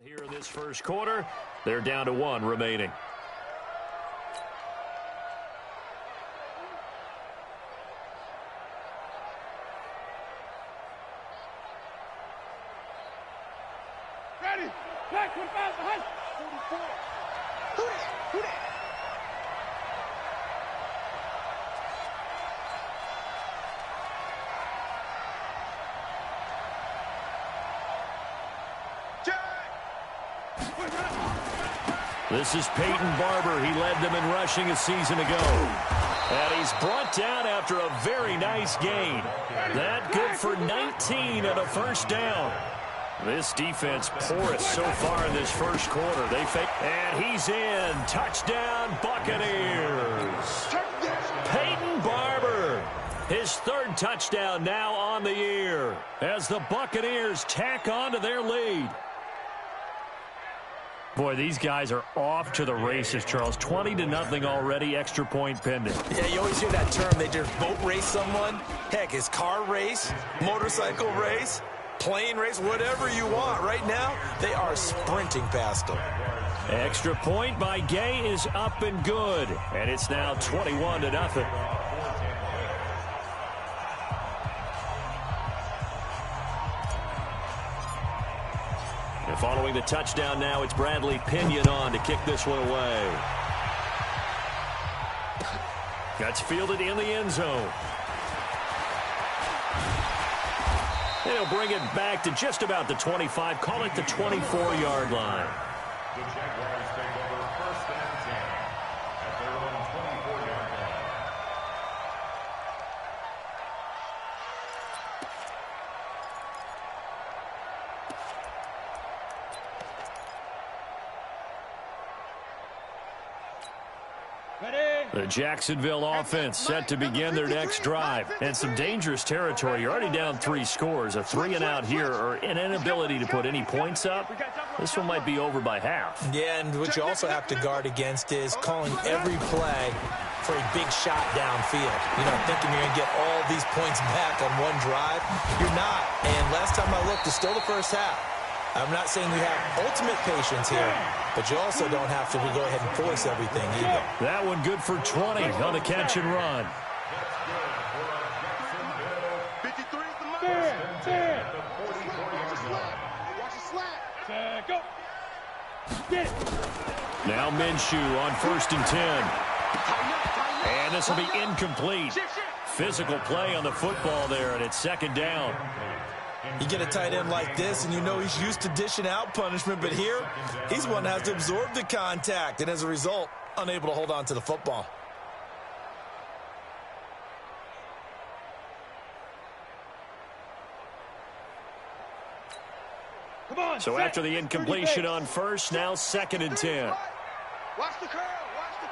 Here in this first quarter, they're down to one remaining. Ready? Back, 25, behind. 44. Who that? Who that? This is Peyton Barber. He led them in rushing a season ago. And he's brought down after a very nice gain. That good for 19 and a first down. This defense porous so far in this first quarter. They fake, and he's in. Touchdown, Buccaneers. Peyton Barber, his third touchdown now on the year as the Buccaneers tack on to their lead. Boy, these guys are off to the races, Charles. 20-0 already, extra point pending. Yeah, you always hear that term. They just boat race someone. Heck, it's car race, motorcycle race, plane race, whatever you want. Right now, they are sprinting past them. Extra point by Gay is up and good. And it's now 21-0. And following the touchdown now, it's Bradley Pinion on to kick this one away. That's fielded in the end zone. And he'll bring it back to just about the 25, call it the 24-yard line. The Jaguars take over first and 10 at their own 24-yard line. The Jacksonville offense set to begin their next drive. And some dangerous territory. You're already down 3 scores. A 3-and-out here or an inability to put any points up. This one might be over by half. Yeah, and what you also have to guard against is calling every play for a big shot downfield. You know, thinking you're going to get all these points back on one drive. You're not. And last time I looked, it's still the first half. I'm not saying you have ultimate patience here, but you also don't have to go ahead and force everything either. That one good for 20 on the catch and run. 53 is the mark. 10. Watch the slap. Go. Get it. Now Minshew on 1st and 10. And this will be incomplete. Physical play on the football there, and it's 2nd down. You get a tight end like this, and you know he's used to dishing out punishment, but here, he's one that has to absorb the contact, and as a result, unable to hold on to the football. Come on. So after the incompletion on 1st, now 2nd and 10. Watch the curl. Watch the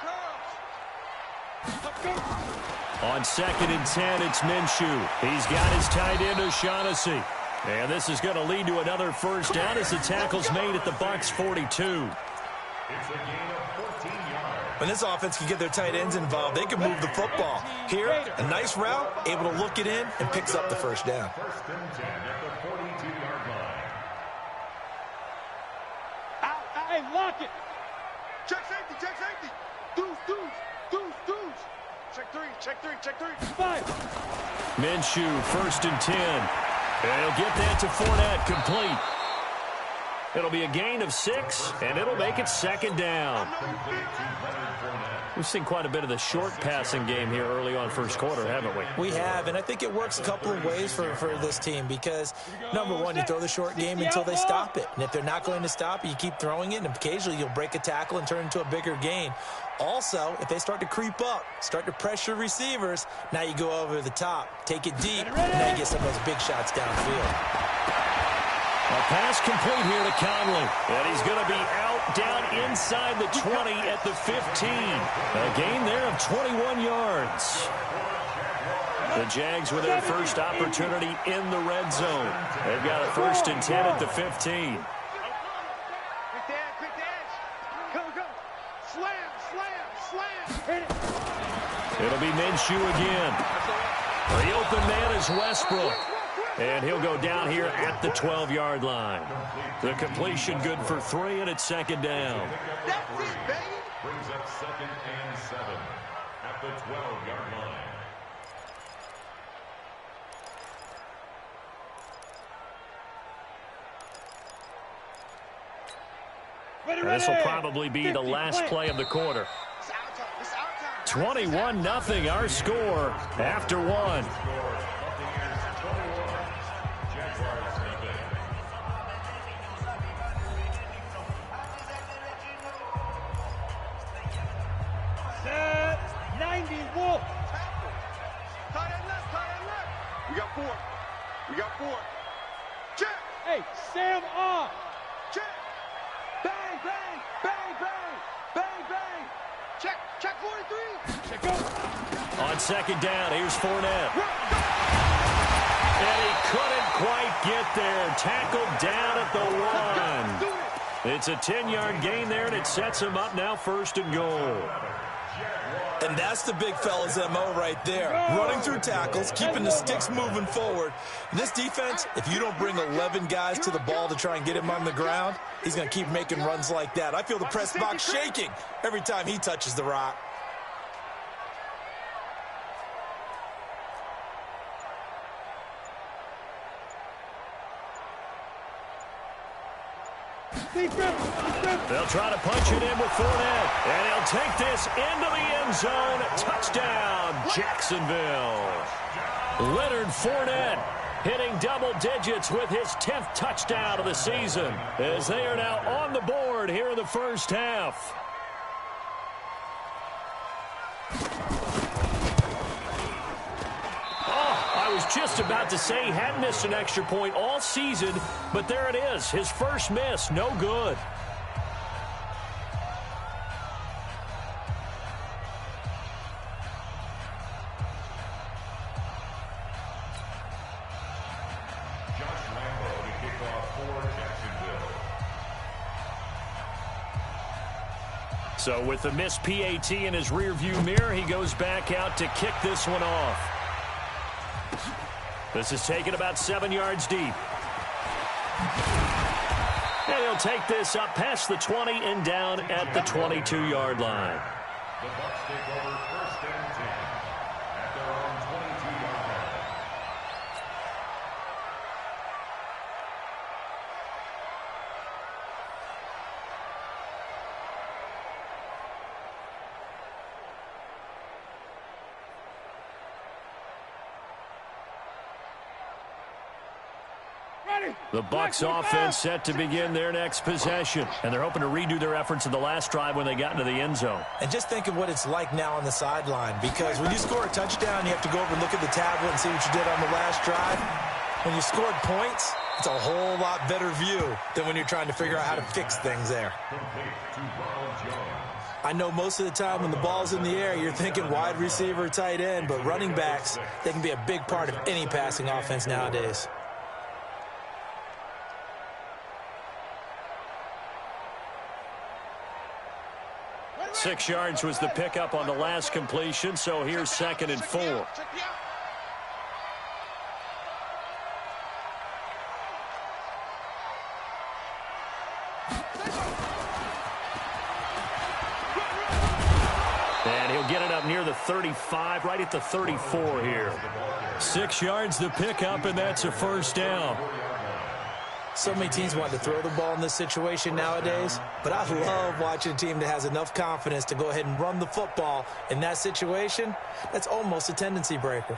curl. On 2nd and 10, it's Minshew. He's got his tight end, O'Shaughnessy. And this is going to lead to another first down as the tackle's made at the Bucs' 42. It's a gain of 14 yards. When this offense can get their tight ends involved, they can move the football. Here, a nice route, able to look it in, and picks up the first down. 1st and 10 at the 42-yard line. Out. Hey, lock it. Check safety. Deuce. Check three. 5. Minshew, 1st and 10. And he'll get that to Fournette, complete. It'll be a gain of 6, and it'll make it 2nd down. We've seen quite a bit of the short passing game here early on first quarter, haven't we? We have, and I think it works a couple of ways for this team because, number one, you throw the short game until they stop it. And if they're not going to stop it, you keep throwing it, and occasionally you'll break a tackle and turn it into a bigger gain. Also, if they start to creep up, start to pressure receivers, now you go over the top, take it deep, and now you get some of those big shots downfield. A pass complete here to Conley. And he's going to be out down inside the 20 at the 15. A gain there of 21 yards. The Jags with their first opportunity in the red zone. They've got a 1st and 10 at the 15. Quick dash. Go. Slam. Hit it. It'll be Minshew again. The open man is Westbrook. And he'll go down here at the 12-yard line. The completion good for 3, and it's second down. That's it, baby. Brings up 2nd and 7 at the 12-yard line. This will probably be the last play of the quarter. 21-0 our score after 1. Set 90 Wolf. Tie that left. We got 4. Check. Hey, Sam off. Check. Bang, bang, bang, bang, bang, bang. Check 43. Check go. On second down, here's Fournette. And he couldn't quite get there. Tackled down at the 1. It's a 10-yard gain there, and it sets him up now 1st and goal. And that's the big fella's MO right there. Running through tackles, keeping the sticks moving forward. In this defense, if you don't bring 11 guys to the ball to try and get him on the ground, he's going to keep making runs like that. I feel the press box shaking every time he touches the rock. They'll try to punch it in with Fournette. And he'll take this into the end zone. Touchdown, Jacksonville. Leonard Fournette hitting double digits with his 10th touchdown of the season, as they are now on the board here in the first half. I was just about to say he hadn't missed an extra point all season, but there it is. His first miss, no good. So with the missed PAT in his rearview mirror, he goes back out to kick this one off. This is taken about 7 yards deep. And he'll take this up past the 20 and down at the 22-yard line. The Bucs take over 1st and 10 at their own 22-yard line. The Bucs offense set to begin their next possession, and they're hoping to redo their efforts in the last drive when they got into the end zone. And just think of what it's like now on the sideline, because when you score a touchdown, you have to go over and look at the tablet and see what you did on the last drive. When you scored points, it's a whole lot better view than when you're trying to figure out how to fix things there. I know most of the time when the ball's in the air, you're thinking wide receiver, tight end, but running backs, they can be a big part of any passing offense nowadays. 6 yards was the pickup on the last completion, so here's 2nd and 4. And he'll get it up near the 35, right at the 34 here. 6 yards the pickup, and that's a 1st down. So many teams want to throw the ball in this situation nowadays, but I love watching a team that has enough confidence to go ahead and run the football. In that situation, that's almost a tendency breaker.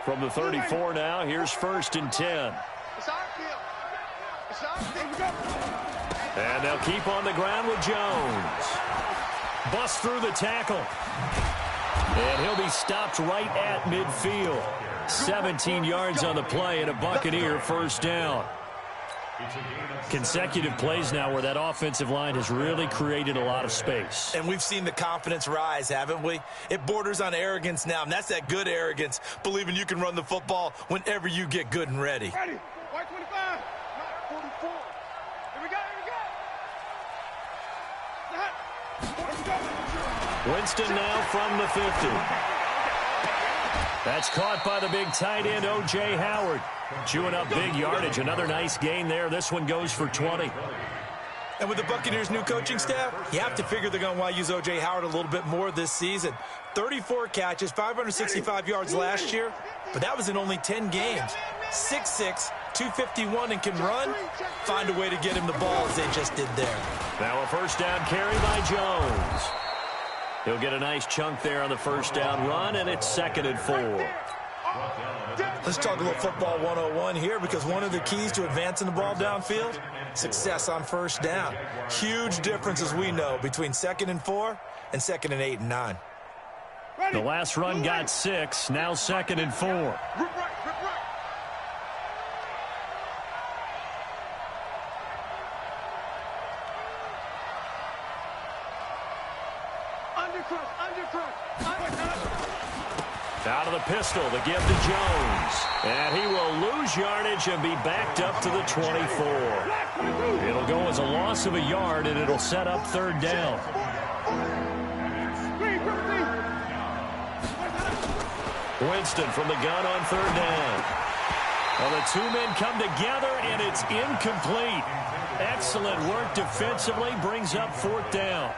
From the 34 now, here's 1st and 10. And they'll keep on the ground with Jones. Bust through the tackle. And he'll be stopped right at midfield. 17 yards on the play and a Buccaneer 1st down. Consecutive plays now where that offensive line has really created a lot of space. And we've seen the confidence rise, haven't we? It borders on arrogance now, and that's that good arrogance, believing you can run the football whenever you get good and ready. Ready. White 25. 44. Here we go. Winston now from the 50. That's caught by the big tight end, O.J. Howard. Chewing up big yardage. Another nice gain there. This one goes for 20. And with the Buccaneers' new coaching staff, you have to figure they're going to want to use O.J. Howard a little bit more this season. 34 catches, 565 yards last year, but that was in only 10 games. 6'6", 251, and can run. Find a way to get him the ball as they just did there. Now a first down carry by Jones. He'll get a nice chunk there on the first down run, and it's 2nd and 4. Let's talk a little football 101 here, because one of the keys to advancing the ball downfield, success on first down. Huge difference, as we know, between 2nd and 4 and 2nd and 8 and 9. The last run got 6, now 2nd and 4. Out of the pistol, the give to Jones. And he will lose yardage and be backed up to the 24. It'll go as a loss of a yard, and it'll set up 3rd down. Winston from the gun on 3rd down. Well, the two men come together, and it's incomplete. Excellent work defensively, brings up 4th down.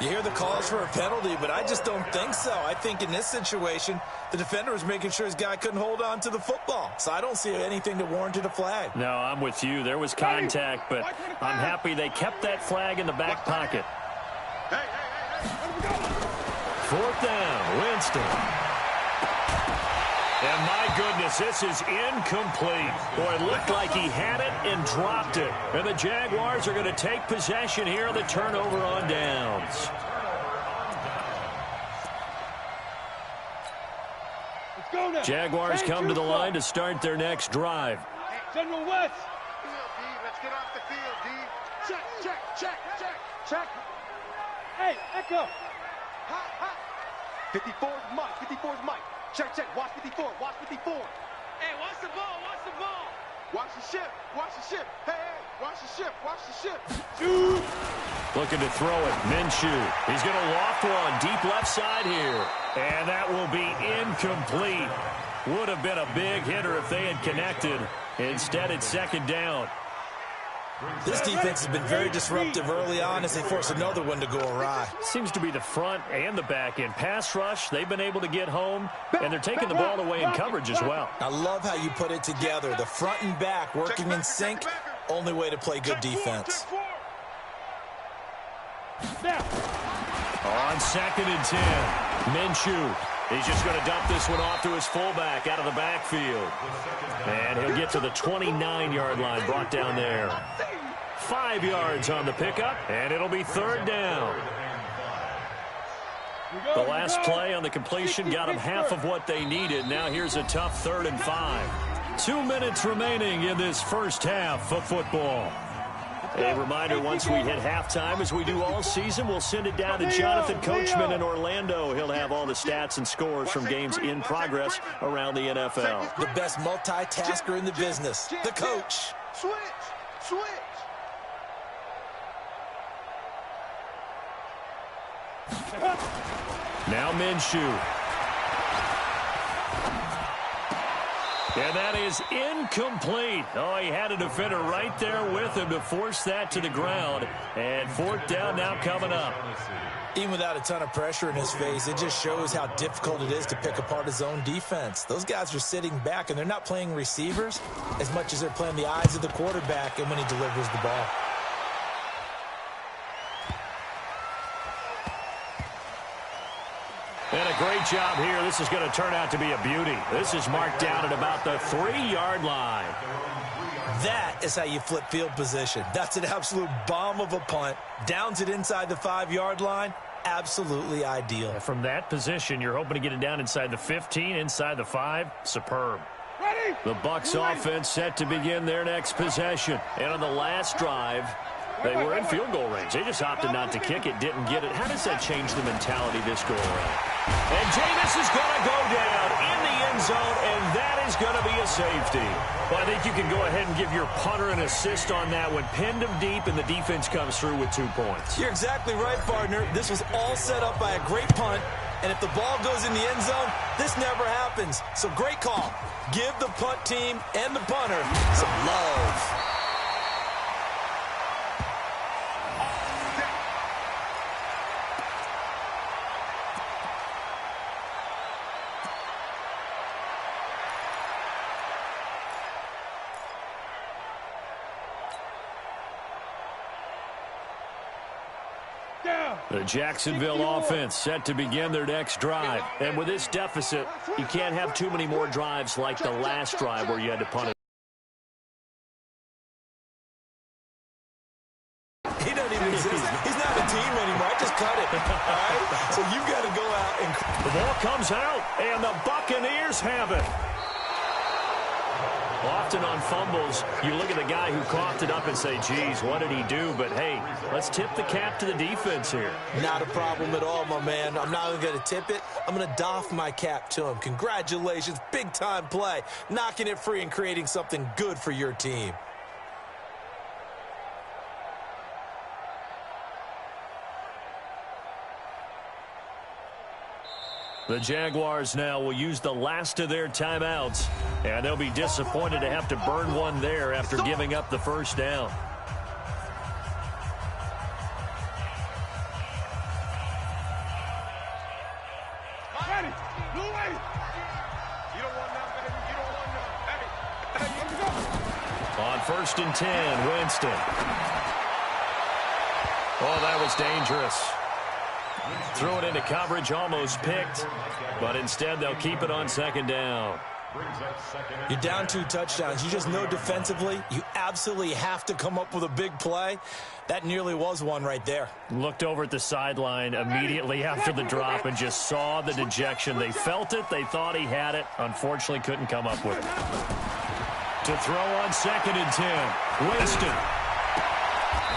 You hear the calls for a penalty, but I just don't think so. I think in this situation, the defender was making sure his guy couldn't hold on to the football. So I don't see anything that warranted a flag. No, I'm with you. There was contact, but I'm happy they kept that flag in the back pocket. 4th down, Winston. And my goodness, this is incomplete. Boy, it looked like he had it and dropped it. And the Jaguars are going to take possession here on the turnover on downs. Let's go now. Jaguars come to the line to start their next drive. General West. Let's get off the field, D. Check. Hey, Echo. 54's Mike. Check. Watch 54. Hey, watch the ball. Watch the ship. Hey, watch the ship. Shoot. Looking to throw it. Minshew. He's going to loft one deep left side here. And that will be incomplete. Would have been a big hitter if they had connected. Instead, it's 2nd down. This defense has been very disruptive early on as they force another one to go awry. Seems to be the front and the back end. Pass rush, they've been able to get home, and they're taking the ball away in coverage as well. I love how you put it together. The front and back working in sync, only way to play good defense. On 2nd and 10, Minshew. He's just going to dump this one off to his fullback out of the backfield. And he'll get to the 29-yard line, brought down there. 5 yards on the pickup, and it'll be 3rd down. The last play on the completion got them half of what they needed. Now here's a tough 3rd and 5. 2 minutes remaining in this first half of football. A reminder, once we hit halftime, as we do all season, we'll send it down to Jonathan Coachman in Orlando. He'll have all the stats and scores from games in progress around the NFL. The best multitasker in the business, the coach. Switch. Now Minshew. And that is incomplete. Oh, he had a defender right there with him to force that to the ground. And 4th down now coming up. Even without a ton of pressure in his face, it just shows how difficult it is to pick apart his own defense. Those guys are sitting back, and they're not playing receivers as much as they're playing the eyes of the quarterback and when he delivers the ball. And a great job here. This is going to turn out to be a beauty. This is marked down at about the 3-yard line. That is how you flip field position. That's an absolute bomb of a punt. Downs it inside the 5-yard line. Absolutely ideal. From that position, you're hoping to get it down inside the 15, inside the 5. Superb. Ready? The Bucs offense set to begin their next possession. And on the last drive, they were in field goal range. They just opted not to kick it, didn't get it. How does that change the mentality this go around? And Jameis is going to go down in the end zone, and that is going to be a safety. Well, I think you can go ahead and give your punter an assist on that one. Pinned him deep, and the defense comes through with 2 points. You're exactly right, partner. This was all set up by a great punt And if the ball goes in the end zone, this never happens. So great call. Give the punt team and the punter some love. The Jacksonville offense set to begin their next drive. And with this deficit, you can't have too many more drives like the last drive where you had to punt it. He doesn't even exist. He's not a team anymore. I just cut it. All right? So you've got to go out and... The ball comes out, and the Buccaneers have it. Often on fumbles, you look at the guy who coughed it up and say, geez, what did he do? But, hey, let's tip the cap to the defense here. Not a problem at all, my man. I'm not even going to tip it. I'm going to doff my cap to him. Congratulations. Big-time play. Knocking it free and creating something good for your team. The Jaguars now will use the last of their timeouts, and they'll be disappointed to have to burn one there after giving up the first down. Ready. Blue way. You don't want none, baby. You don't want none. Hey, let's go. On 1st and 10, Winston. Oh, that was dangerous. Threw it into coverage, almost picked, but instead they'll keep it on 2nd down. You're down 2 touchdowns. You just know defensively you absolutely have to come up with a big play. That nearly was one right there. Looked over at the sideline immediately after the drop and just saw the dejection. They felt it. They thought he had it. Unfortunately, couldn't come up with it. To throw on 2nd and 10, Winston.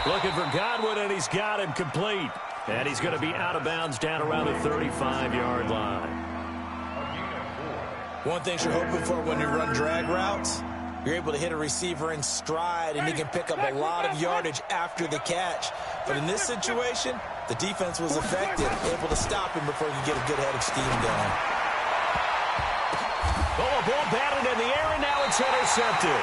Looking for Godwin, and he's got him complete. And he's going to be out of bounds down around the 35-yard line. One thing you're hoping for when you run drag routes, you're able to hit a receiver in stride, and he can pick up a lot of yardage after the catch. But in this situation, the defense was effective, able to stop him before he could get a good head of steam going. Oh, a ball batted in the air, and now it's intercepted.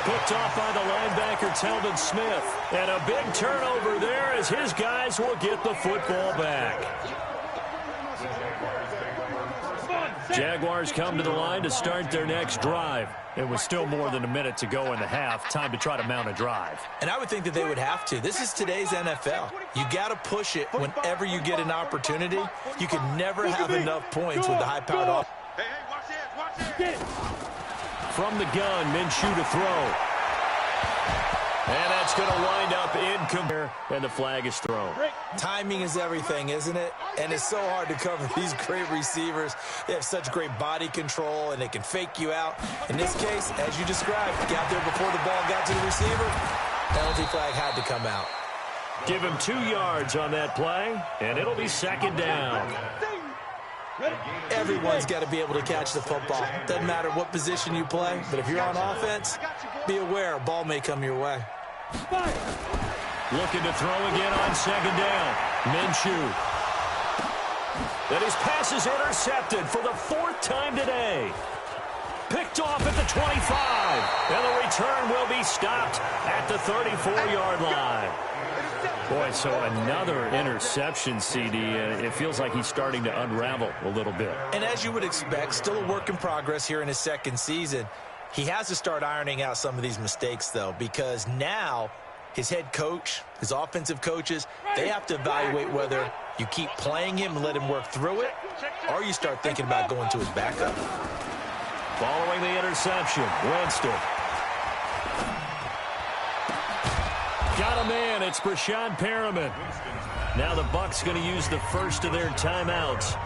Picked off by the linebacker, Telvin Smith. And a big turnover there as his guys will get the football back. Jaguars come to the line to start their next drive. It was still more than a minute to go in the half. Time to try to mount a drive. And I would think that they would have to. This is today's NFL. You got to push it whenever you get an opportunity. You can never have enough points with the high-powered offense. Hey, watch this, watch this. From the gun, Minshew to throw. And that's going to wind up incomplete, and the flag is thrown. Timing is everything, isn't it? And it's so hard to cover these great receivers. They have such great body control, and they can fake you out. In this case, as you described, got there before the ball got to the receiver. Penalty flag had to come out. Give him 2 yards on that play, and it'll be 2nd down. Everyone's got to be able to catch the football. Doesn't matter what position you play, but if you're on offense, be aware a ball may come your way. Looking to throw again on 2nd down. Minshew. And his pass is intercepted for the 4th time today. Picked off at the 25. And the return will be stopped at the 34-yard line. Boy, so another interception, CD. It feels like he's starting to unravel a little bit. And as you would expect, still a work in progress here in his 2nd season. He has to start ironing out some of these mistakes, though, because now his head coach, his offensive coaches, they have to evaluate whether you keep playing him and let him work through it, or you start thinking about going to his backup. Following the interception, Winston. Got a man. It's Brashad Perriman. Now the Bucs going to use the first of their timeouts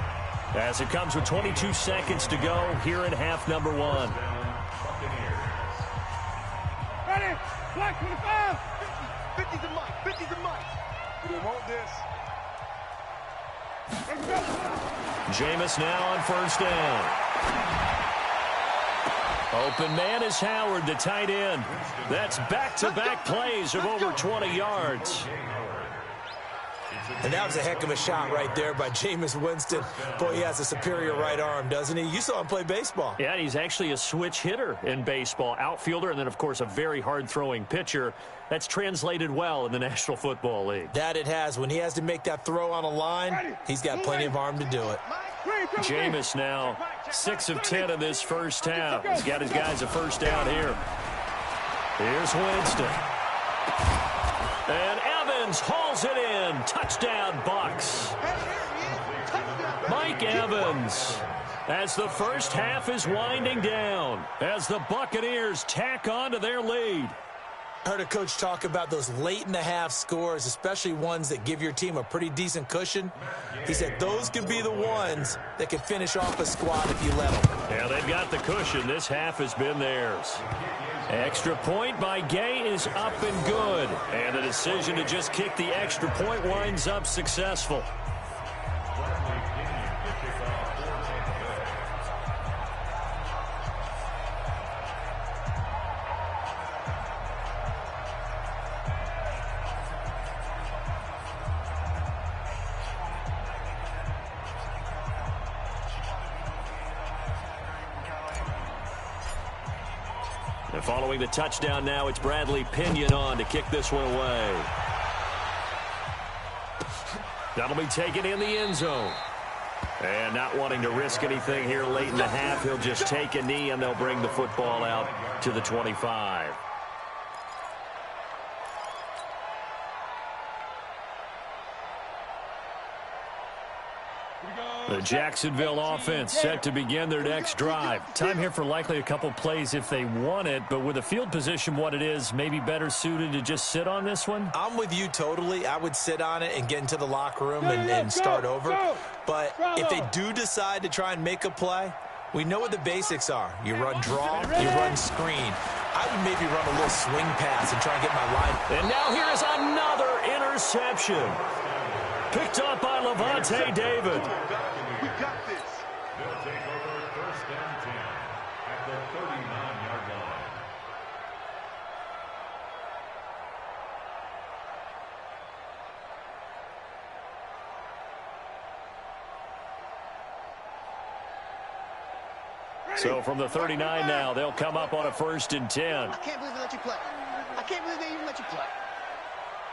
as it comes with 22 seconds to go here in half number 1. Ready? Black 25. 50's a mic. 50's a mic. We want this. Let's go. Jameis now on 1st down. Open man is Howard, the tight end. That's back-to-back plays of over 20 yards. And that was a heck of a shot right there by Jameis Winston. Boy, he has a superior right arm, doesn't he? You saw him play baseball. Yeah, he's actually a switch hitter in baseball. Outfielder, and then, of course, a very hard-throwing pitcher. That's translated well in the National Football League. That it has. When he has to make that throw on a line, he's got plenty of arm to do it. Jameis now 6 of 10 in this first half. He's got his guys a first down here. Here's Winston. And Evans hauls it in. Touchdown, Bucs. Mike Evans, as the first half is winding down, as the Buccaneers tack on to their lead. I heard a coach talk about those late-in-the-half scores, especially ones that give your team a pretty decent cushion. He said those could be the ones that can finish off a squad if you let them. Yeah, they've got the cushion. This half has been theirs. Extra point by Gay is up and good. And the decision to just kick the extra point winds up successful. And following the touchdown now, it's Bradley Pinion on to kick this one away. That'll be taken in the end zone. And not wanting to risk anything here late in the half, he'll just take a knee and they'll bring the football out to the 25. The Jacksonville offense set to begin their next drive. Time here for likely a couple plays if they want it, but with the field position what it is, maybe better suited to just sit on this one? I'm with you totally. I would sit on it and get into the locker room and start over. But if they do decide to try and make a play, we know what the basics are. You run draw, you run screen. I would maybe run a little swing pass and try and get my line. And now here is another interception. Picked up by Levante David. We got this. They'll take over first and 10 at the 39-yard line. So from the 39 now, they'll come up on a first and 10. I can't believe they let you play. I can't believe they even let you play.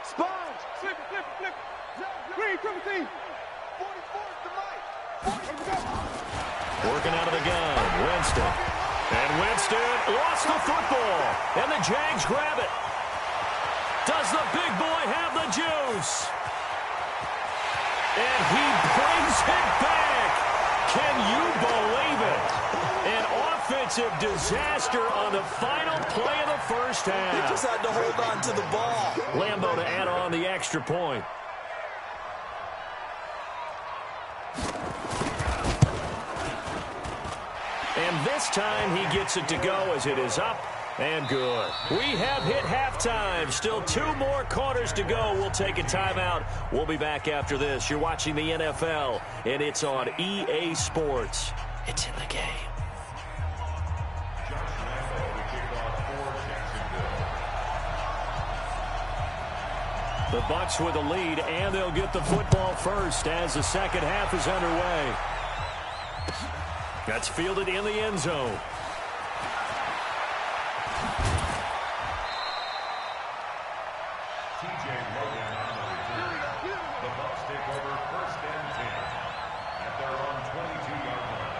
Sponge. Flip, flip, flip. Green, triple team. 44's the mic. Working out of the gun, Winston. And Winston lost the football. And the Jags grab it. Does the big boy have the juice? And he brings it back. Can you believe it? An offensive disaster on the final play of the first half. They just had to hold on to the ball. Lambeau to add on the extra point. And this time he gets it to go as it is up and good. We have hit halftime. Still 2 more quarters to go. We'll take a timeout. We'll be back after this. You're watching the NFL, and it's on EA Sports. It's in the game. The Bucs with a lead, and they'll get the football first as the second half is underway. That's fielded in the end zone. TJ Logan on the return. The Bucs take over first and 10 at their own 22-yard line.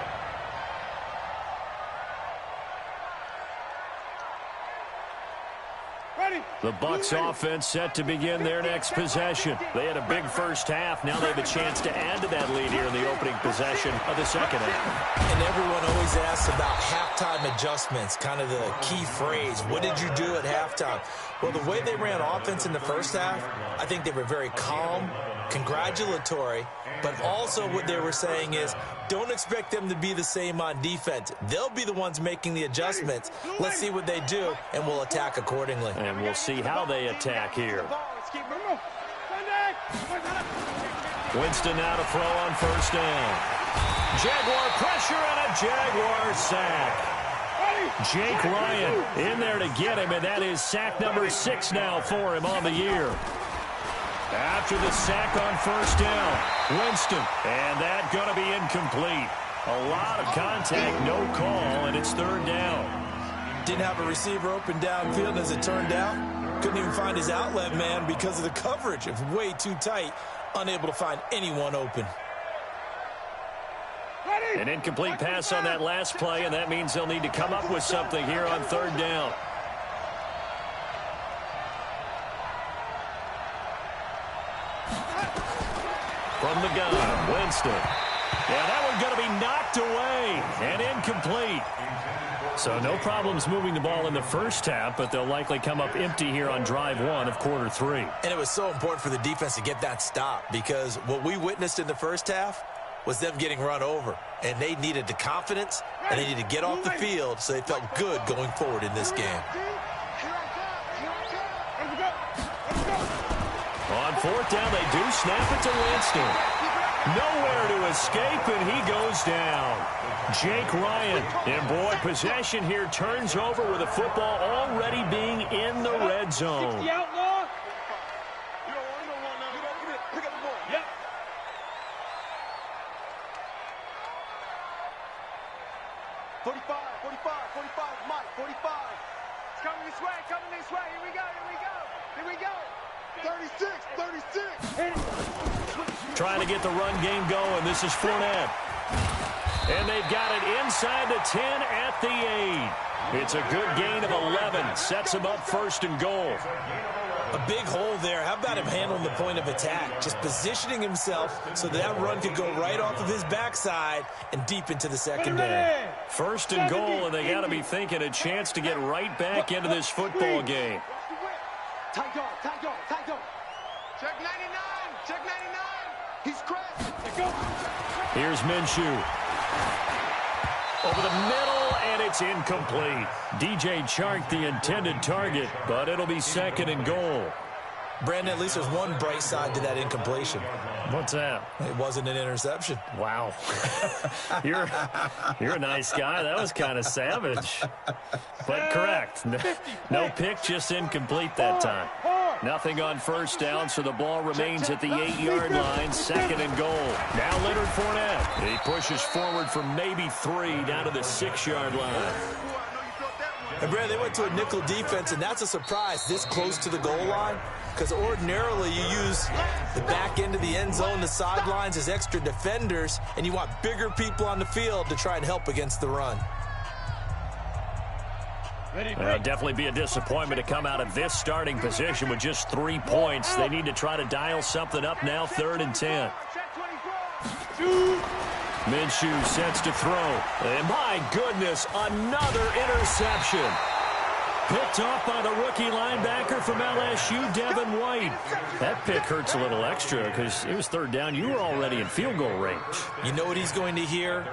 The Bucs offense set to begin their next possession. They had a big first half. Now they have a chance to add to that lead here in the opening possession of the second half. And everyone always asks about halftime adjustments, kind of the key phrase. What did you do at halftime? Well, the way they ran offense in the first half, I think they were very calm, congratulatory, but also what they were saying is don't expect them to be the same on defense. They'll be the ones making the adjustments. Let's see what they do, and we'll attack accordingly. And we'll see how they attack here. Winston now to throw on first down. Jaguar pressure and a Jaguar sack. Jake Ryan in there to get him, and that is sack number 6 now for him on the year. After the sack on first down, Winston. And that going to be incomplete. A lot of contact, no call, and it's third down. Didn't have a receiver open downfield, as it turned out. Couldn't even find his outlet man because of the coverage. It was way too tight. Unable to find anyone open. An incomplete pass on that last play, and that means they'll need to come up with something here on third down. From the gun, Winston. Yeah, that one's going to be knocked away and incomplete. So no problems moving the ball in the first half, but they'll likely come up empty here on drive one of quarter three. And it was so important for the defense to get that stop, because what we witnessed in the first half was them getting run over. And they needed the confidence, and they needed to get off the field so they felt good going forward in this game. On fourth down, they do snap it to Winston. Nowhere to escape, and he goes down. Jake Ryan. And, boy, possession here turns over with the football already being in the red zone. 60 outlaw. You don't want no one now. Pick up the ball. Yep. Forty-five, Mike, 45. It's coming this way, Here we go. 36. Trying to get the run game going. This is Fournette. And they've got it inside the 10 at the 8. It's a good gain of 11. Sets him up first and goal. A big hole there. How about him handling the point of attack? Just positioning himself so that run could go right off of his backside and deep into the secondary. First and goal, and they got to be thinking a chance to get right back into this football game. Tight yard. Check 99. He's crashed. Here's Minshew. Over the middle, and it's incomplete. DJ Chark, the intended target, but it'll be second and goal. Brandon, at least there's one bright side to that incompletion. What's that? It wasn't an interception. Wow. You're a nice guy. That was kind of savage. But correct. No pick, just incomplete that time. Nothing on first down, so the ball remains at the 8-yard line, second and goal. Now Leonard Fournette. He pushes forward for maybe 3 down to the 6-yard line. And, Brad, they went to a nickel defense, and that's a surprise this close to the goal line, because ordinarily you use the back end of the end zone, the sidelines as extra defenders, and you want bigger people on the field to try and help against the run. Definitely be a disappointment to come out of this starting position with just 3 points. They need to try to dial something up now, 3rd and 10. Minshew sets to throw. And my goodness, another interception. Picked off by the rookie linebacker from LSU, Devin White. That pick hurts a little extra because it was 3rd down. You were already in field goal range. You know what he's going to hear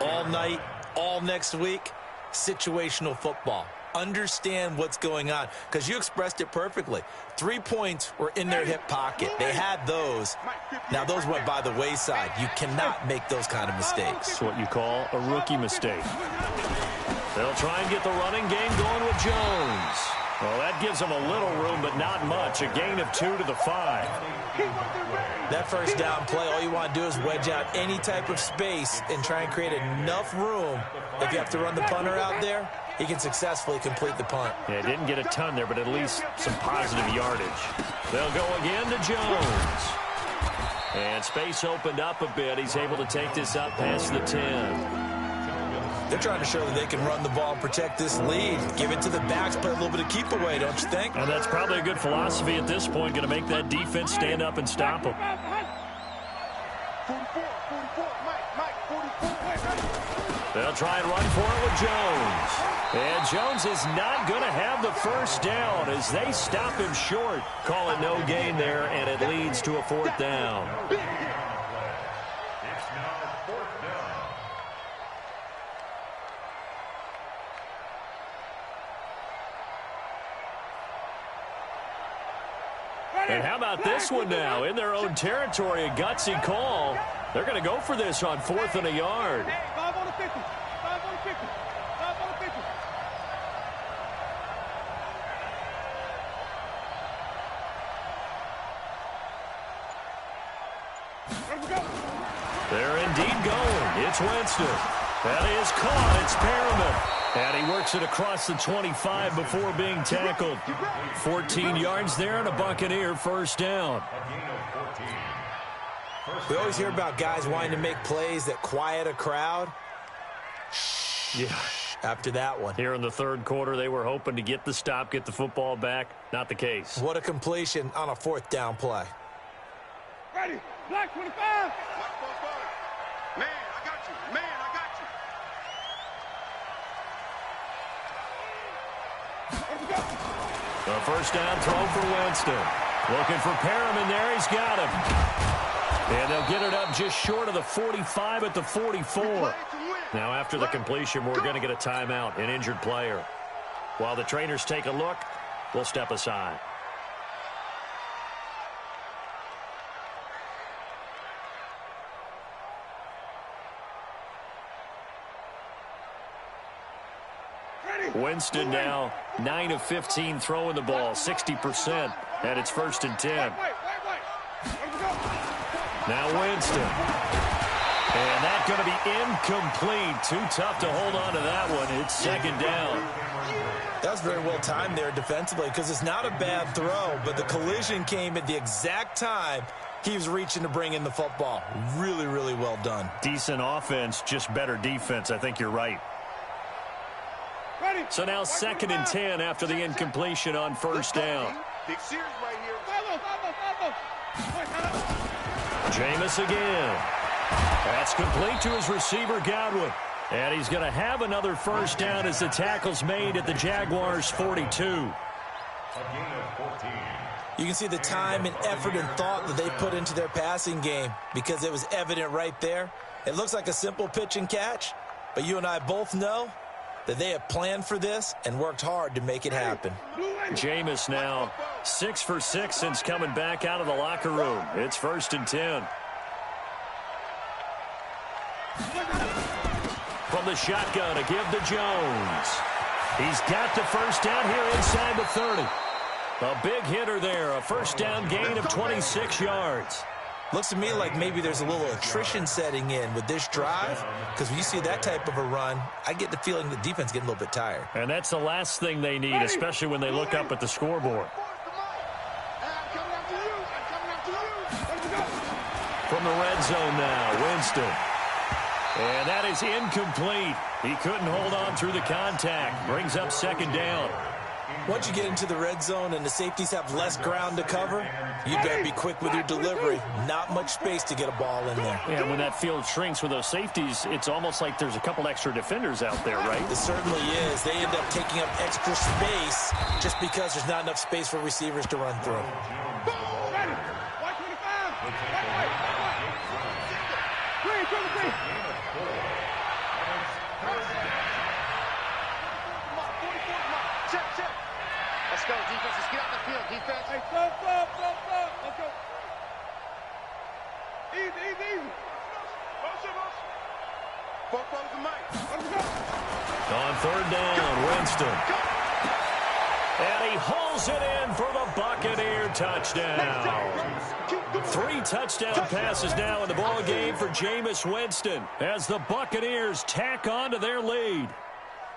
all night, all next week? Situational football. Understand what's going on, because you expressed it perfectly. 3 points were in their hip pocket. They had those. Now those went by the wayside. You cannot make those kind of mistakes. That's what you call a rookie mistake. They'll try and get the running game going with Jones. Well, that gives them a little room, but not much. A gain of 2 to the 5. That first down play, all you want to do is wedge out any type of space and try and create enough room. If you have to run the punter out there, he can successfully complete the punt. Yeah, didn't get a ton there, but at least some positive yardage. They'll go again to Jones. And space opened up a bit. He's able to take this up past the 10. They're trying to show that they can run the ball and protect this lead. Give it to the backs, play a little bit of keep away, don't you think? And that's probably a good philosophy at this point, going to make that defense stand up and stop them. 44, Mike, 44. They'll try and run for it with Jones. And Jones is not going to have the first down as they stop him short. Call it no gain there, and it leads to a 4th down. And how about this one now? In their own territory, a gutsy call. They're going to go for this on 4th and a yard. 5 on the 50. 5 on the 50. 5 on the 50. They're indeed going. It's Winston. That is caught. It's Perriman. And he works it across the 25 before being tackled. 14 yards there and a Buccaneer first down. We always hear about guys wanting to make plays that quiet a crowd. Yeah. After that one. Here in the third quarter, they were hoping to get the stop, get the football back. Not the case. What a completion on a fourth down play. Ready. Black 25. Man, I got you. Man, I got you. The first down throw for Winston. Looking for Perriman there. He's got him. And they'll get it up just short of the 45 at the 44. Now, after the completion, we're going to get a timeout, an injured player. While the trainers take a look, we'll step aside. Winston now 9 of 15 throwing the ball, 60%, and it's 1st and 10. Now Winston. And that's going to be incomplete. Too tough to hold on to that one. It's 2nd down. That was very well timed there defensively because it's not a bad throw, but the collision came at the exact time he was reaching to bring in the football. Really, really well done. Decent offense, just better defense. I think you're right. So now 2nd and 10 after the incompletion on 1st down. Jameis again. That's complete to his receiver, Godwin. And he's going to have another first down as the tackle's made at the Jaguars' 42. You can see the time and effort and thought that they put into their passing game because it was evident right there. It looks like a simple pitch and catch, but you and I both know that they have planned for this and worked hard to make it happen. Jameis now 6 for 6 since coming back out of the locker room. It's 1st and 10. From the shotgun to give to Jones. He's got the first down here inside the 30. A big hitter there, a first down gain of 26 yards. Looks to me like maybe there's a little attrition setting in with this drive because when you see that type of a run, I get the feeling the defense getting a little bit tired. And that's the last thing they need, especially when they look up at the scoreboard. From the red zone now, Winston. And that is incomplete. He couldn't hold on through the contact. Brings up 2nd down. Once you get into the red zone and the safeties have less ground to cover, you better be quick with your delivery. Not much space to get a ball in there. Yeah, when that field shrinks with those safeties, it's almost like there's a couple extra defenders out there, right? It certainly is. They end up taking up extra space just because there's not enough space for receivers to run through. Let's go, defense. Let's get out the field, defense. Hey, stop. Let's go. Easy. On 3rd down, Winston. And he hauls it in for the Buccaneer touchdown. 3 touchdown passes now in the ball game for Jameis Winston as the Buccaneers tack on to their lead.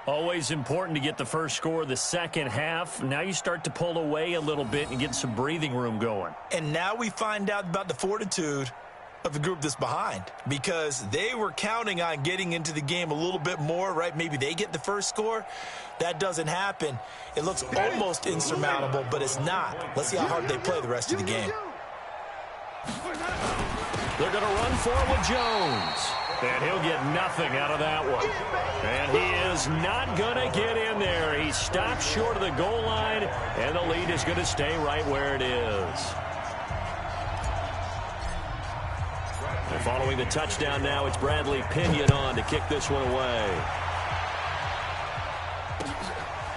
Always important to get the first score of the second half. Now you start to pull away a little bit and get some breathing room going. And now we find out about the fortitude of the group that's behind because they were counting on getting into the game a little bit more, right? Maybe they get the first score. That doesn't happen. It looks almost insurmountable, but it's not. Let's see how hard they play the rest of the game. They're going to run for it with Jones. And he'll get nothing out of that one. And he is not going to get in there. He stops short of the goal line, and the lead is going to stay right where it is. And following the touchdown now, it's Bradley Pinion on to kick this one away.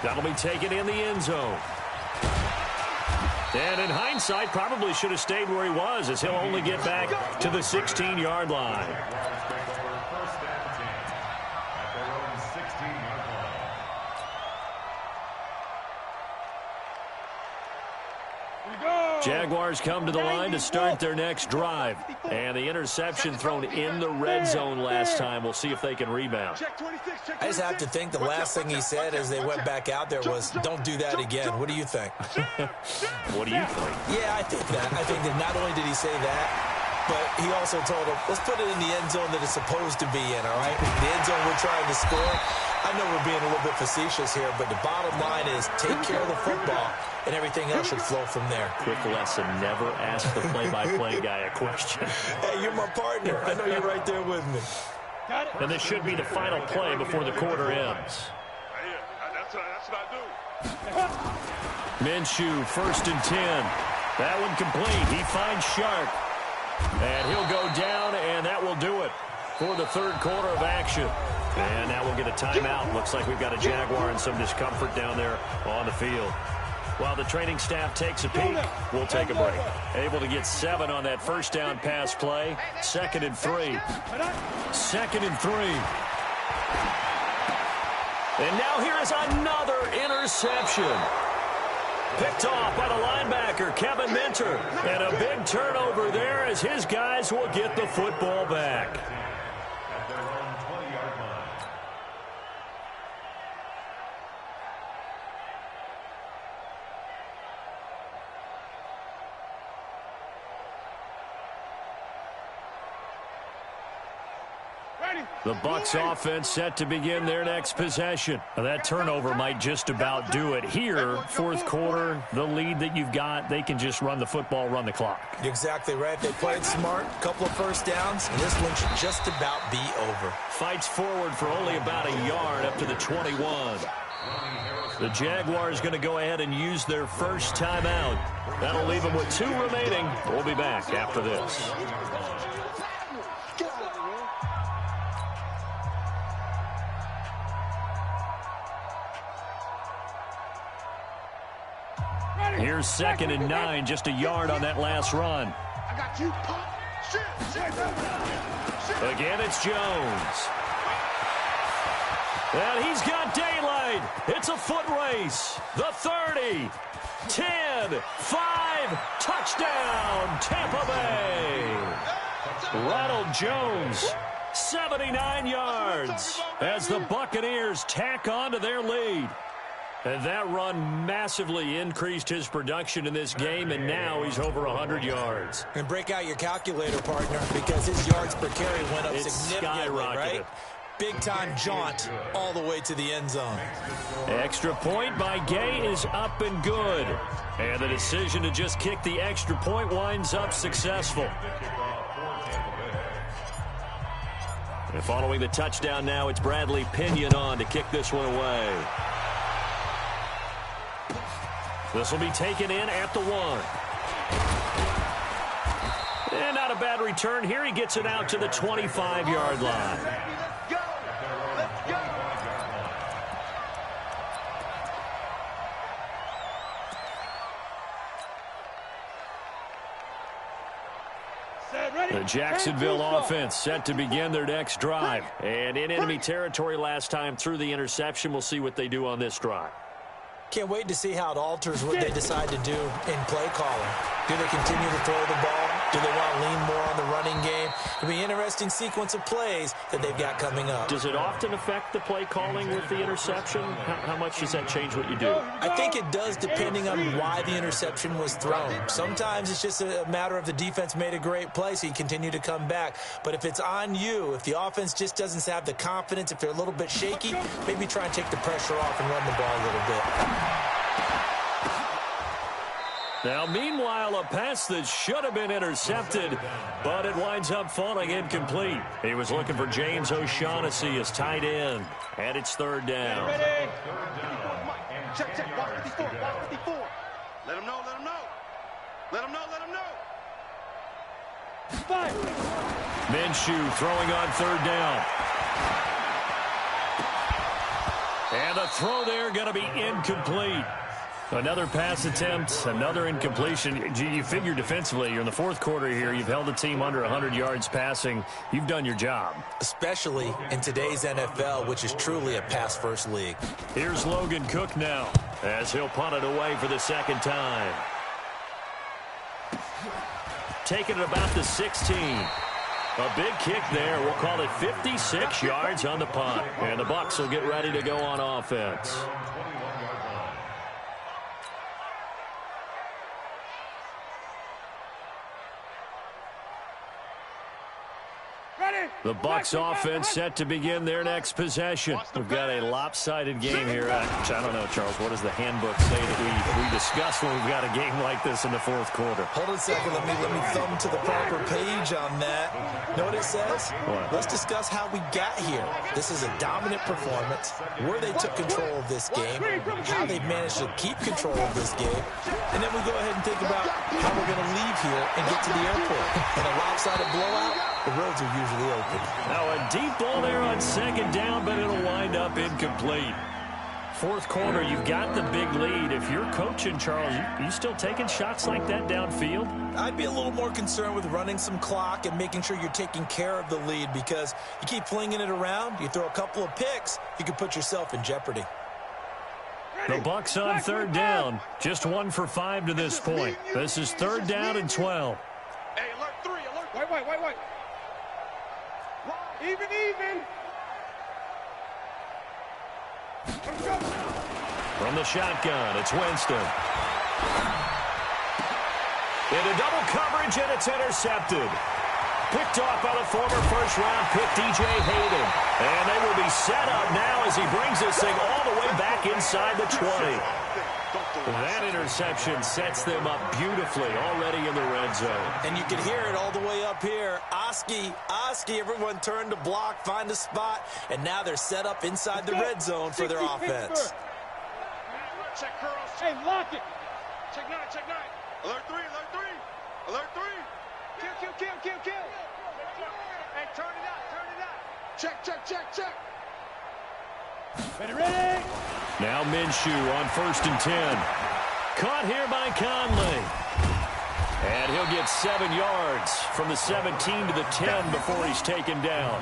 That'll be taken in the end zone. And in hindsight, probably should have stayed where he was as he'll only get back to the 16-yard line. Jaguars come to the line to start their next drive. And the interception thrown in the red zone last time. We'll see if they can rebound. I just have to think the last thing he said as they went back out there was, don't do that again. What do you think? What do you think? Yeah, I think that. I think that not only did he say that, but he also told him, let's put it in the end zone that it's supposed to be in, all right? The end zone we're trying to score. I know we're being a little bit facetious here, but the bottom line is take care of the football, and everything else should flow from there. Quick lesson, never ask the play-by-play guy a question. Hey, you're my partner. I know you're right there with me. And this should be the final play before the quarter ends. That's what I do. Minshew, 1st and 10. That one complete. He finds Shark. And he'll go down, and that will do it for the third quarter of action. And now we'll get a timeout. Looks like we've got a Jaguar and some discomfort down there on the field. While the training staff takes a peek, we'll take a break. Able to get 7 on that first down pass play. 2nd and 3. 2nd and 3. And now here is another interception. Picked off by the linebacker, Kevin Minter. And a big turnover there as his guys will get the football back. At their own 20-yard line. The Bucs offense set to begin their next possession. Now, that turnover might just about do it here. Fourth quarter, the lead that you've got, they can just run the football, run the clock. You're exactly right. They played smart, a couple of first downs, and this one should just about be over. Fights forward for only about a yard up to the 21. The Jaguars going to go ahead and use their first timeout. That'll leave them with 2 remaining. We'll be back after this. Here's 2nd and 9, just a yard on that last run. I got you. Again, it's Jones. And he's got daylight. It's a foot race. The 30, 10, 5, touchdown, Tampa Bay. Ronald Jones, 79 yards as the Buccaneers tack on to their lead. And that run massively increased his production in this game, and now he's over 100 yards. And break out your calculator, partner, because his yards per carry went up significantly, right? Big-time jaunt all the way to the end zone. Extra point by Gay is up and good. And the decision to just kick the extra point winds up successful. And following the touchdown now, it's Bradley Pinion on to kick this one away. This will be taken in at the 1. And not a bad return here. He gets it out to the 25-yard line. Let's go. Let's go. The Jacksonville offense set to begin their next drive. And in enemy territory last time through the interception. We'll see what they do on this drive. Can't wait to see how it alters what they decide to do in play calling. Do they continue to throw the ball? Do they want to lean more on the running game? It'll be an interesting sequence of plays that they've got coming up. Does it often affect the play calling with the interception? How much does that change what you do? I think it does, depending on why the interception was thrown. Sometimes it's just a matter of the defense made a great play, so you continue to come back. But if it's on you, if the offense just doesn't have the confidence, if they're a little bit shaky, maybe try and take the pressure off and run the ball a little bit. Now, meanwhile, a pass that should have been intercepted, but it winds up falling incomplete. He was looking for James O'Shaughnessy as tight end, and it's 3rd down. Ready? Check, check. Watch 54. Watch 54. Let him know. Let him know. Let him know. Let him know. Five. Minshew throwing on 3rd down. And the throw there going to be incomplete. Another pass attempt, another incompletion. You figure defensively, you're in the 4th quarter here. You've held the team under 100 yards passing. You've done your job. Especially in today's NFL, which is truly a pass-first league. Here's Logan Cook now, as he'll punt it away for the 2nd time. Taking it about the 16. A big kick there. We'll call it 56 yards on the punt. And the Bucs will get ready to go on offense. The Bucs offense set to begin their next possession. We've got a lopsided game here. I don't know, Charles. What does the handbook say that we discuss when we've got a game like this in the fourth quarter? Hold a second. Let me thumb to the proper page on that. Know what it says? What? Let's discuss how we got here. This is a dominant performance, where they took control of this game, how they managed to keep control of this game, and then we go ahead and think about how we're going to leave here and get to the airport. In a lopsided blowout, the roads are usually open. Now a deep ball there on second down, but it'll wind up incomplete. Fourth quarter, you've got the big lead. If you're coaching, Charles, you still taking shots like that downfield? I'd be a little more concerned with running some clock and making sure you're taking care of the lead, because you keep flinging it around, you throw a couple of picks, you can put yourself in jeopardy. The Bucs on third down. Just 1 for 5 to this point. This is third down and 12. Hey, alert 3, alert. Wait. Even. Let's go. From the shotgun, it's Winston. Into double coverage, and it's intercepted. Picked off by the former first-round pick, DJ Hayden. And they will be set up now as he brings this thing all the way back inside the 20. That interception sets them up beautifully already in the red zone. And you can hear it all the way up here. Oski, everyone turned to block, find a spot, and now they're set up inside the red zone for their offense. Check curls. Hey, lock it. Check 9. Alert 3. Kill. Hey, turn it out. Check. Ready. Now Minshew on 1st and 10. Caught here by Conley. And he'll get 7 yards from the 17 to the 10 before he's taken down.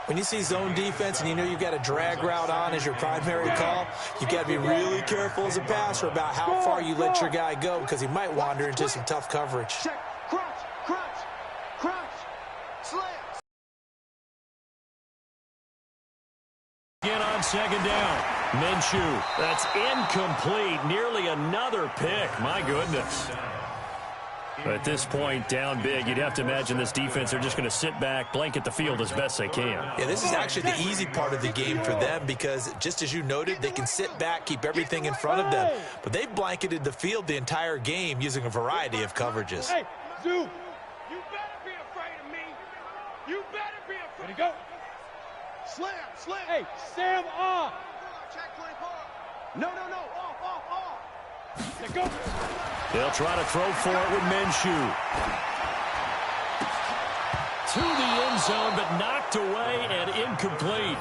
When you see zone defense and you know you've got a drag route on as your primary call, you've got to be really careful as a passer about how far you let your guy go, because he might wander into some tough coverage. Check. Crunch. Slam. Again on second down. Minshew. That's incomplete. Nearly another pick. My goodness. At this point, down big, you'd have to imagine this defense are just going to sit back, blanket the field as best they can. Yeah, this is actually the easy part of the game for them, because just as you noted, they can sit back, keep everything in front of them. But they've blanketed the field the entire game using a variety of coverages. Hey, Zoo, you better be afraid of me. You better be afraid. Ready to go. Slam. Hey, Sam off. Check 24. No. Off. Let's go. They'll try to throw for it with Minshew. To the end zone, but knocked away and incomplete.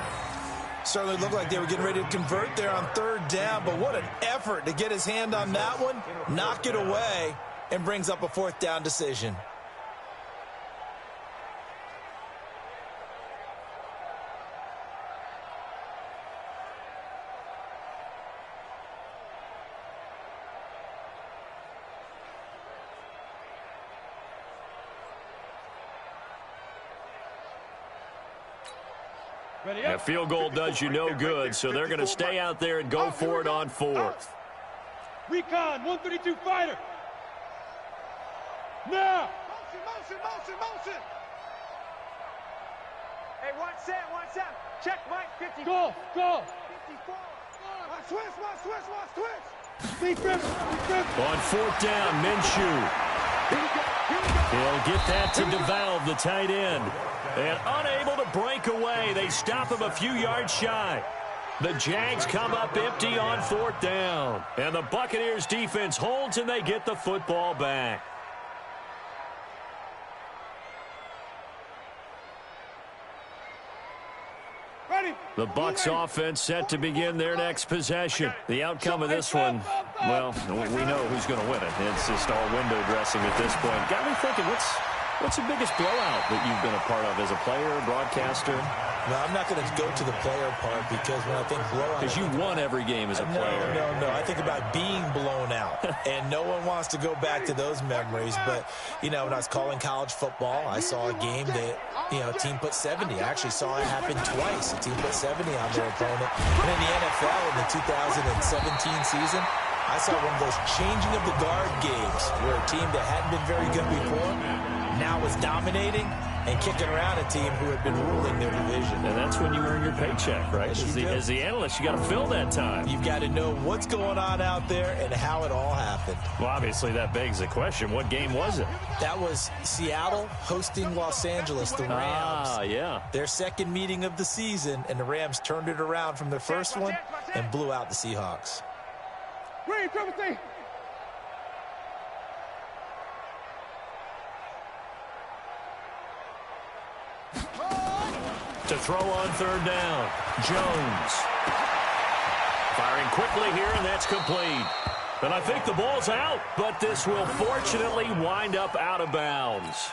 Certainly looked like they were getting ready to convert there on third down, but what an effort to get his hand on that one, knock it away, and brings up a 4th down decision. A field goal does you no good, so they're going to stay out there and go for it on 4th. Recon, 132 fighter. Now. Motion. Hey, watch Sam. Check Mike, 50. Go. 54. Watch twist. Speed grip. On 4th down, Minshew. He'll get that to DeValve, the tight end. And unable to break away, they stop him a few yards shy. The Jags come up empty on 4th down. And the Buccaneers defense holds, and they get the football back. Ready. The Bucs offense set to begin their next possession. The outcome of this one, well, we know who's going to win it. It's just all window dressing at this point. Got me thinking, What's the biggest blowout that you've been a part of as a player, broadcaster? No, I'm not going to go to the player part because when I think blowout... Because you won every game as a player. No. I think about being blown out. And no one wants to go back to those memories. But, you know, when I was calling college football, I saw a game that, you know, a team put 70. I actually saw it happen twice. A team put 70 on their opponent. And in the NFL in the 2017 season, I saw one of those changing of the guard games where a team that hadn't been very good before now was dominating and kicking around a team who had been ruling their division. And that's when you earn your paycheck, right? As the analyst, you got to fill that time. You've got to know what's going on out there and how it all happened. Well, obviously, that begs the question, what game was it? That was Seattle hosting Los Angeles, the Rams. Ah, yeah. Their second meeting of the season, and the Rams turned it around from their first one and blew out the Seahawks. Green, triple T. To throw on third down, Jones. Firing quickly here, and that's complete. And I think the ball's out, but this will fortunately wind up out of bounds.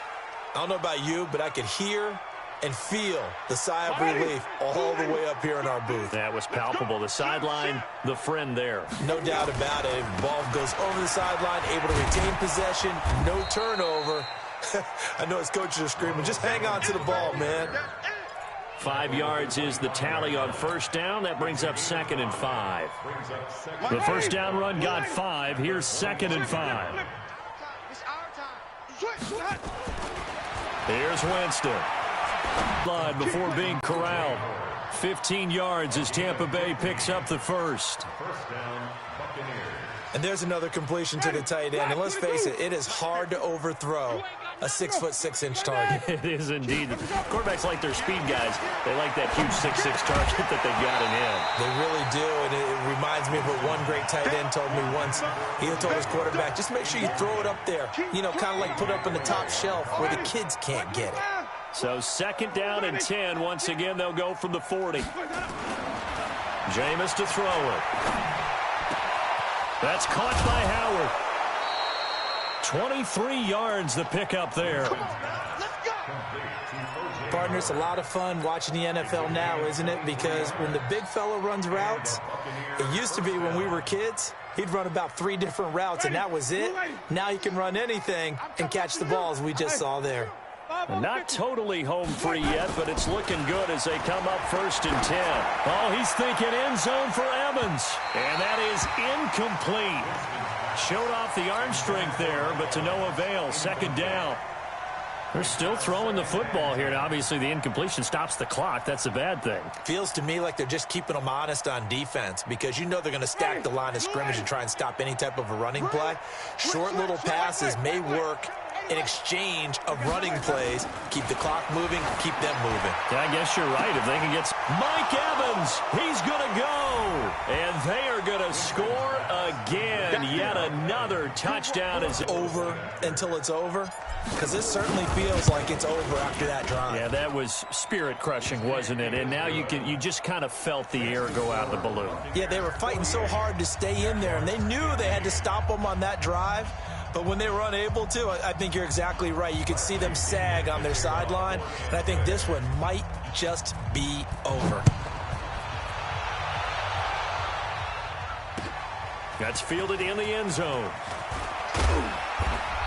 I don't know about you, but I could hear and feel the sigh of relief all the way up here in our booth. That was palpable. The sideline, the friend there. No doubt about it. Ball goes over the sideline, able to retain possession, no turnover. I know his coaches are screaming, just hang on to the ball, man. 5 yards is the tally on first down. That brings up 2nd and 5. The first down run got 5. Here's 2nd and 5. Here's Winston. Line before being corralled. 15 yards as Tampa Bay picks up the first. And there's another completion to the tight end. And let's face it, it is hard to overthrow a 6'6" target. It is indeed. Quarterbacks like their speed guys. They like that huge 6'6" target that they got in him. They really do, and it reminds me of what one great tight end told me once. He told his quarterback, just make sure you throw it up there. You know, kind of like put it up on the top shelf where the kids can't get it. So 2nd down and 10. Once again, they'll go from the 40. Jameis to throw it. That's caught by Howard. 23 yards the pickup there. Partner, it's a lot of fun watching the NFL now, isn't it? Because when the big fella runs routes, it used to be when we were kids, he'd run about 3 different routes, and that was it. Now he can run anything and catch the balls we just saw there. Not totally home free yet, but it's looking good as they come up 1st and 10. Oh, he's thinking end zone for Evans. And that is incomplete. Showed off the arm strength there, but to no avail. 2nd down. They're still throwing the football here. And obviously, the incompletion stops the clock. That's a bad thing. Feels to me like they're just keeping them honest on defense because you know they're going to stack the line of scrimmage and try and stop any type of a running play. Short little passes may work in exchange of running plays. Keep the clock moving, keep them moving. Yeah, I guess you're right. If they can get Mike Evans, he's going to go. And they are going to score again. Yet another touchdown is over until it's over. Because this certainly feels like it's over after that drive. Yeah, that was spirit-crushing, wasn't it? And now you just kind of felt the air go out of the balloon. Yeah, they were fighting so hard to stay in there, and they knew they had to stop them on that drive. But when they were unable to, I think you're exactly right. You could see them sag on their sideline, and I think this one might just be over. That's fielded in the end zone.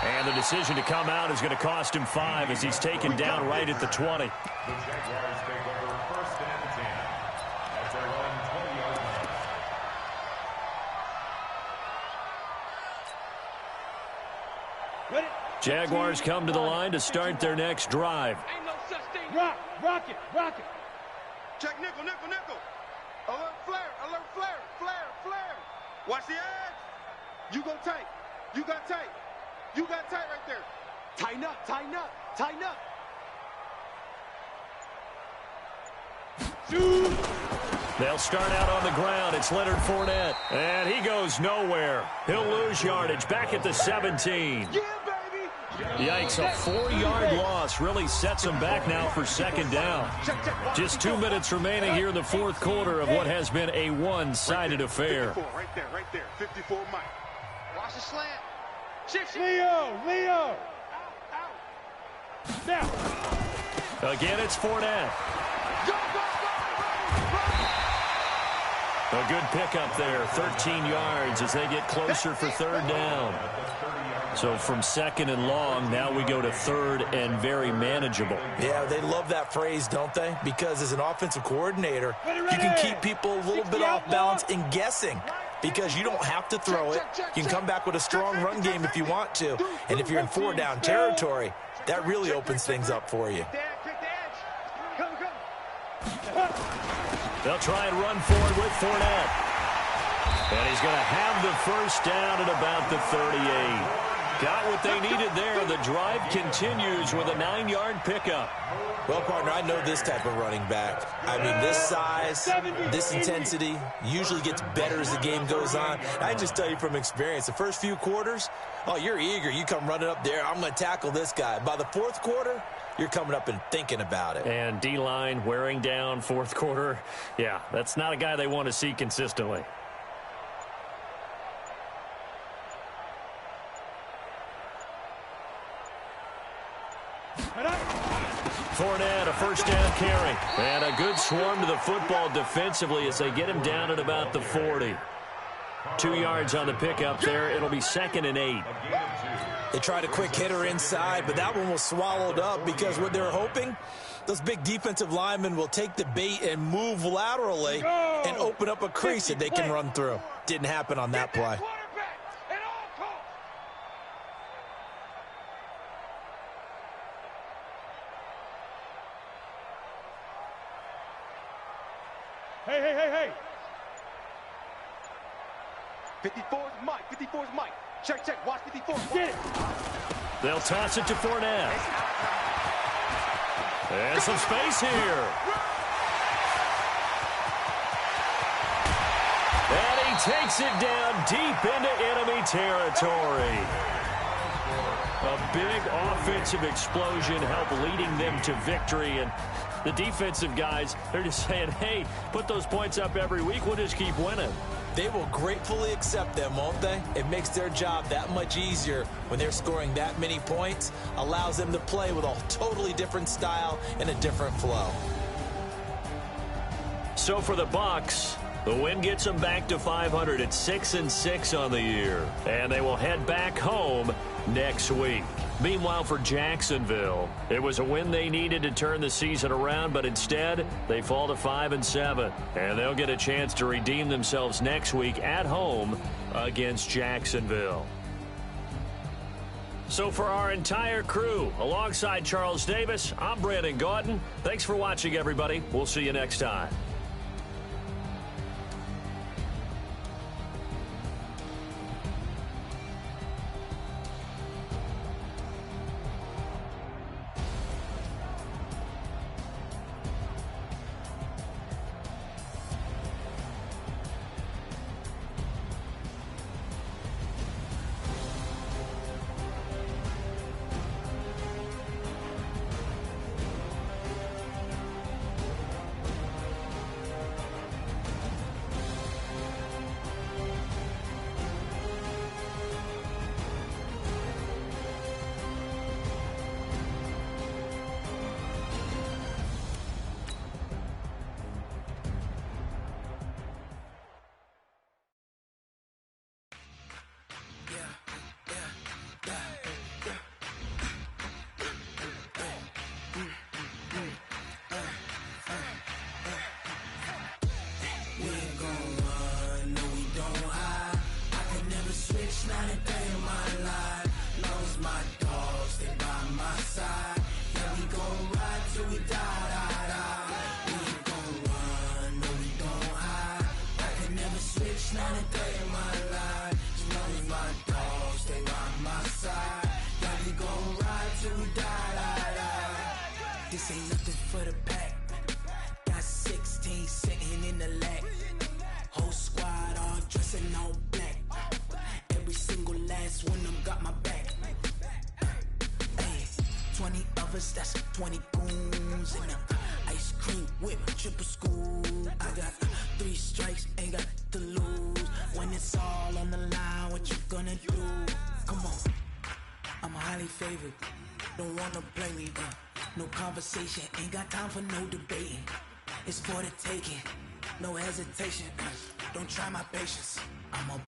And the decision to come out is going to cost him 5 as he's taken down right at the 20. The Jaguars take over 1st and 10 at their own 20-yard line. Jaguars come to the line to start their next drive. Ain't no such thing. Rock it. Check nickel. Alert flare. Watch the edge. You go tight. You got tight right there. Tighten up. They'll start out on the ground. It's Leonard Fournette. And he goes nowhere. He'll lose yardage back at the 17. Yeah, baby. Yikes, a 4-yard loss really sets them back now for 2nd down. Just 2 minutes remaining here in the 4th quarter of what has been a one-sided affair. 54, right there. 54 Mike. Watch the slant. Leo. Again, it's Fournette. A good pickup there, 13 yards as they get closer for third down. So from second and long, now we go to third and very manageable. Yeah, they love that phrase, don't they? Because as an offensive coordinator, you can keep people a little bit off balance and guessing because you don't have to throw it. You can come back with a strong run game if you want to. And if you're in four-down territory, that really opens things up for you. They'll try and run forward with Fournette. And he's going to have the first down at about the 38. Got what they needed there. The drive continues with a 9-yard pickup. Well, partner, I know this type of running back. I mean, this size, this intensity usually gets better as the game goes on. I just tell you from experience, the first few quarters, oh, you're eager. You come running up there, I'm going to tackle this guy. By the fourth quarter, you're coming up and thinking about it. And D-line wearing down fourth quarter. Yeah, that's not a guy they want to see consistently. Fournette, a first down carry. And a good swarm to the football defensively as they get him down at about the 40. 2 yards on the pickup there. It'll be 2nd and 8. They tried a quick hitter inside, but that one was swallowed up because what they're hoping, those big defensive linemen will take the bait and move laterally and open up a crease that they can run through. Didn't happen on that play. Hey. 54 is Mike. 54 is Mike. Check. Watch 54. Get it. They'll toss it to Fournette. And some space here. And he takes it down deep into enemy territory. A big offensive explosion helped leading them to victory. And the defensive guys, they're just saying, hey, put those points up every week. We'll just keep winning. They will gratefully accept them, won't they? It makes their job that much easier when they're scoring that many points. Allows them to play with a totally different style and a different flow. So for the Bucs, the win gets them back to 500 at 6-6 on the year. And they will head back home next week. Meanwhile, for Jacksonville, it was a win they needed to turn the season around, but instead, they fall to 5-7. And they'll get a chance to redeem themselves next week at home against Jacksonville. So for our entire crew, alongside Charles Davis, I'm Brandon Gaudin. Thanks for watching, everybody. We'll see you next time. This ain't nothing for the pack. Got 16 sitting in the lag. Whole squad all dressing all black. Every single last one of them got my back. Hey, 20 of us, that's 20 goons in them. Ice cream whip, triple school. I got 3 strikes, ain't got to lose. When it's all on the line, what you gonna do? Come on, I'm highly favored. don't wanna play me, no conversation, ain't got time for no debating. It's for the taking, no hesitation, don't try my patience. I'm a